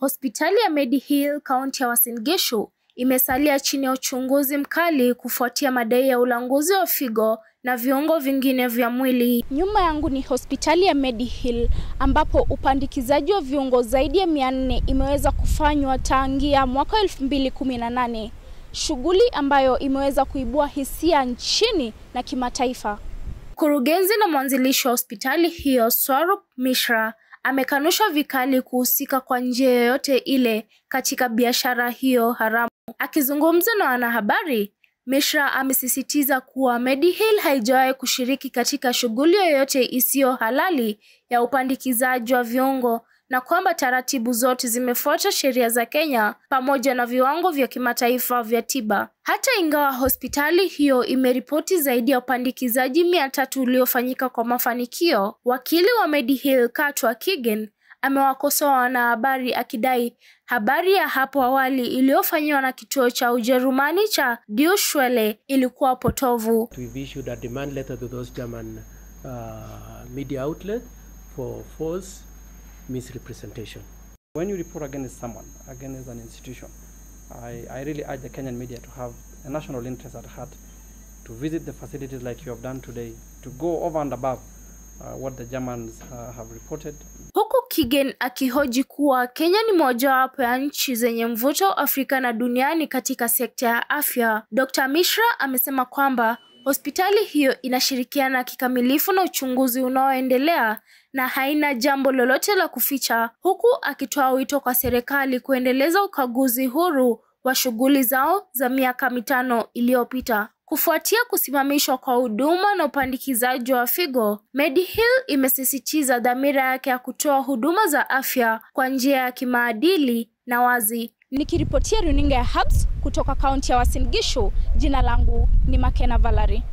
Hospitali ya Mediheal kaunti ya Uasin Gishu imesalia chini ya uchunguzi mkali kufuatia madai ya ulanguzi wa figo na viungo vingine vya mwili. Nyuma yangu ni hospitali ya Mediheal ambapo upandikizaji wa viungo zaidi ya 400 imeweza kufanywa tangia mwaka 2018. Shughuli ambayo imeweza kuibua hisia nchini na kimataifa. Mkurugenzi na mwanzilishi wa hospitali hiyo, Swarup Mishra, amekanusha vikali kuhusika kwa njia yoyote ile katika biashara hiyo haramu. Akizungumza na wanahabari, Mishra amesisitiza kuwa Mediheal haijawahi kushiriki katika shughuli yoyote isiyo halali ya upandikizaji wa viungo na kwamba taratibu zote zimefuata sheria za Kenya pamoja na viwango vya kimataifa vya tiba. Hata ingawa hospitali hiyo imeripoti zaidi ya upandikizaji 300 uliofanyika kwa mafanikio, wakili wa Mediheal Katwa Kigen amewakosoa wanahabari akidai habari ya hapo awali iliyofanywa na kituo cha Ujerumani cha Deutsche Welle ilikuwa potovu. We've issued a demand letter to those German media outlets for false misrepresentation. When you report against someone, against an institution, I really urge the Kenyan media to have a national interest at heart, to visit the facilities like you have done today, to go over and above what the Germans have reported. Huku Kigen akihoji kuwa Kenya ni mojawapo ya nchi zenye mvuto Afrika na duniani katika sekta ya afya, Dr. Mishra amesema kwamba hospitali hiyo inashirikiana kikamilifu na uchunguzi unaoendelea na haina jambo lolote la kuficha, huku akitoa wito kwa serikali kuendeleza ukaguzi huru wa shughuli zao za miaka 5 iliyopita. Kufuatia kusimamishwa kwa huduma na upandikizaji wa figo, Mediheal imesisitiza dhamira yake ya kutoa huduma za afya kwa njia ya kimaadili na wazi. Nikiripotia runinga ya Hubs kutoka kaunti ya Uasin Gishu, jina langu ni Makena Valerie.